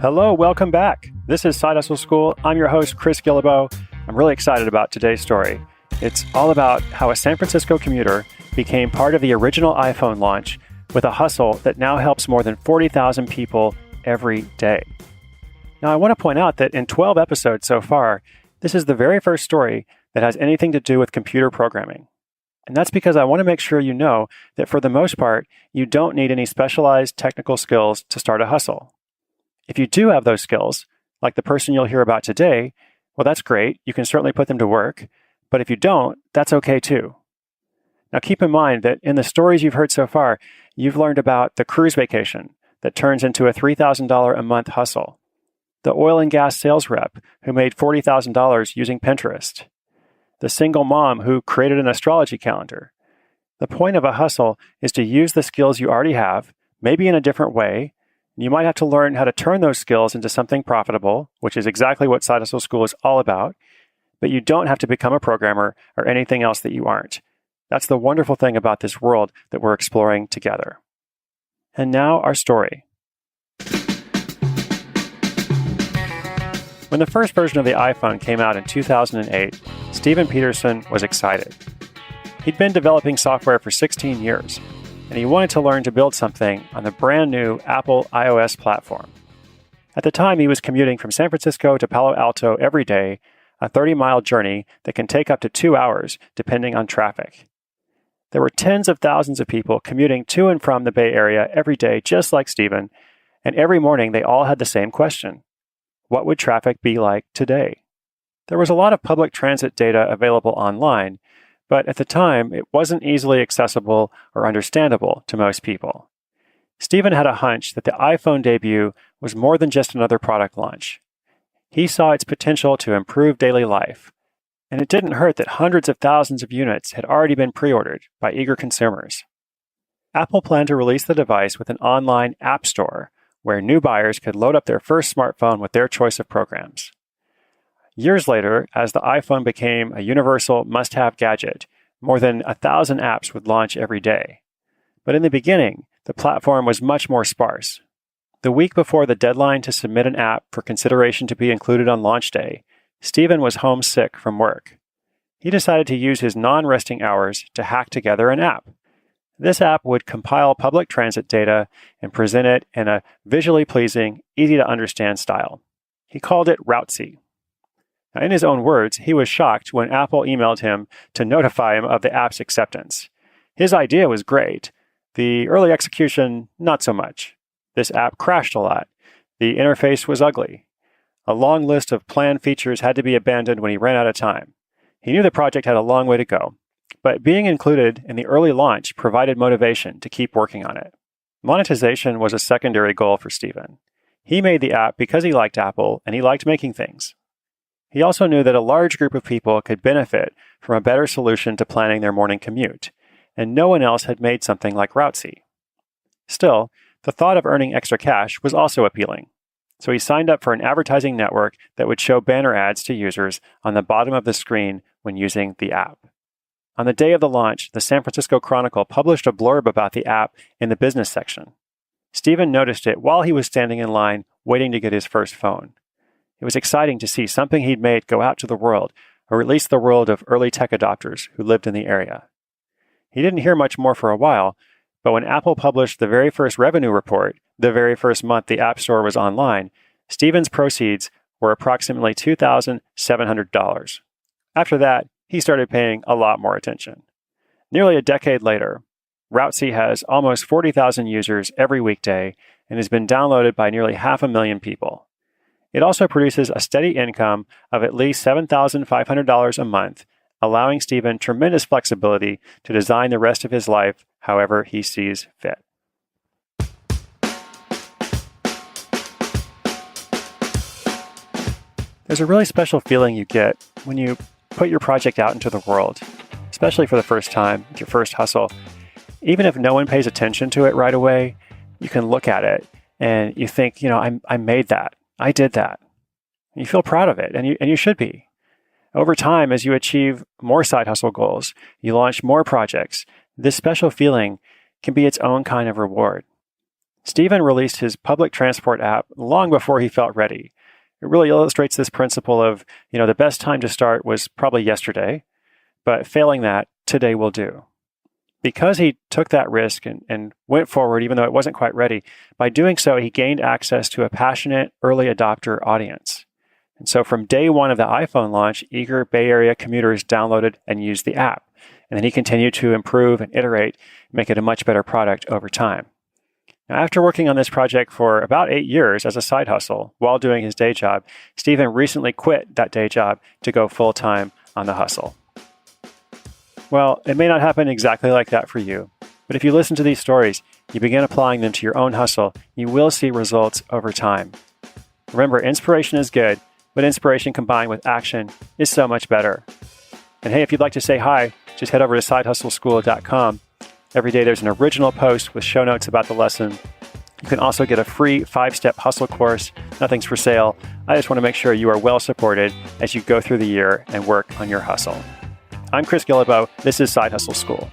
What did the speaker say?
Hello, welcome back. This is Side Hustle School. I'm your host, CHRIS GUILLEBEAU. I'm really excited about today's story. It's all about how a San Francisco commuter became part of the original iPhone launch with a hustle that now helps more than 40,000 people every day. Now, I want to point out that in 12 episodes so far, this is the very first story that has anything to do with computer programming. And that's because I want to make sure you know that for the most part, you don't need any specialized technical skills to start a hustle. If you do have those skills, like the person you'll hear about today, well, that's great. You can certainly put them to work. But if you don't, that's okay too. Now, keep in mind that in the stories you've heard so far, you've learned about the cruise vacation that turns into a $3,000 a month hustle, the oil and gas sales rep who made $40,000 using Pinterest, the single mom who created an astrology calendar. The point of a hustle is to use the skills you already have, maybe in a different way. You might have to learn how to turn those skills into something profitable, which is exactly what Side Hustle School is all about. But you don't have to become a programmer or anything else that you aren't. That's the wonderful thing about this world that we're exploring together. And now our story. When the first version of the iPhone came out in 2008, Stephen Peterson was excited. He'd been developing software for 16 years, and he wanted to learn to build something on the brand new Apple iOS platform. At the time, he was commuting from San Francisco to Palo Alto every day, a 30-mile journey that can take up to 2 hours depending on traffic. There were tens of thousands of people commuting to and from the Bay Area every day, just like Stephen, and every morning they all had the same question: what would traffic be like today? There was a lot of public transit data available online, but at the time, it wasn't easily accessible or understandable to most people. Stephen had a hunch that the iPhone debut was more than just another product launch. He saw its potential to improve daily life, and it didn't hurt that hundreds of thousands of units had already been pre-ordered by eager consumers. Apple planned to release the device with an online app store where new buyers could load up their first smartphone with their choice of programs. Years later, as the iPhone became a universal must-have gadget, more than 1,000 apps would launch every day. But in the beginning, the platform was much more sparse. The week before the deadline to submit an app for consideration to be included on launch day, Stephen was homesick from work. He decided to use his non-resting hours to hack together an app. This app would compile public transit data and present it in a visually pleasing, easy-to-understand style. He called it Routesy. Now, in his own words, he was shocked when Apple emailed him to notify him of the app's acceptance. His idea was great. The early execution, not so much. This app crashed a lot. The interface was ugly. A long list of planned features had to be abandoned when he ran out of time. He knew the project had a long way to go, but being included in the early launch provided motivation to keep working on it. Monetization was a secondary goal for Stephen. He made the app because he liked Apple and he liked making things. He also knew that a large group of people could benefit from a better solution to planning their morning commute, and no one else had made something like Routesy. Still, the thought of earning extra cash was also appealing, so he signed up for an advertising network that would show banner ads to users on the bottom of the screen when using the app. On the day of the launch, the San Francisco Chronicle published a blurb about the app in the business section. Stephen noticed it while he was standing in line waiting to get his first phone. It was exciting to see something he'd made go out to the world, or at least the world of early tech adopters who lived in the area. He didn't hear much more for a while, but when Apple published the very first revenue report, the very first month the App Store was online, Stephen's proceeds were approximately $2,700. After that, he started paying a lot more attention. Nearly a decade later, Routesy has almost 40,000 users every weekday and has been downloaded by nearly 500,000 people. It also produces a steady income of at least $7,500 a month, allowing Stephen tremendous flexibility to design the rest of his life however he sees fit. There's a really special feeling you get when you put your project out into the world, especially for the first time, your first hustle. Even if no one pays attention to it right away, you can look at it and you think, I made that. I did that. You feel proud of it, and you should be. Over time, as you achieve more side hustle goals, you launch more projects, this special feeling can be its own kind of reward. Stephen released his public transport app long before he felt ready. It really illustrates this principle of, the best time to start was probably yesterday, but failing that, today will do. Because he took that risk and went forward, even though it wasn't quite ready, by doing so, he gained access to a passionate early adopter audience. And so from day one of the iPhone launch, eager Bay Area commuters downloaded and used the app. And then he continued to improve and iterate, make it a much better product over time. Now, after working on this project for about 8 years as a side hustle while doing his day job, Stephen recently quit that day job to go full-time on the hustle. Well, it may not happen exactly like that for you, but if you listen to these stories, you begin applying them to your own hustle, you will see results over time. Remember, inspiration is good, but inspiration combined with action is so much better. And hey, if you'd like to say hi, just head over to sidehustleschool.com. Every day there's an original post with show notes about the lesson. You can also get a free 5-step hustle course. Nothing's for sale. I just want to make sure you are well supported as you go through the year and work on your hustle. I'm CHRIS GUILLEBEAU. This is Side Hustle School.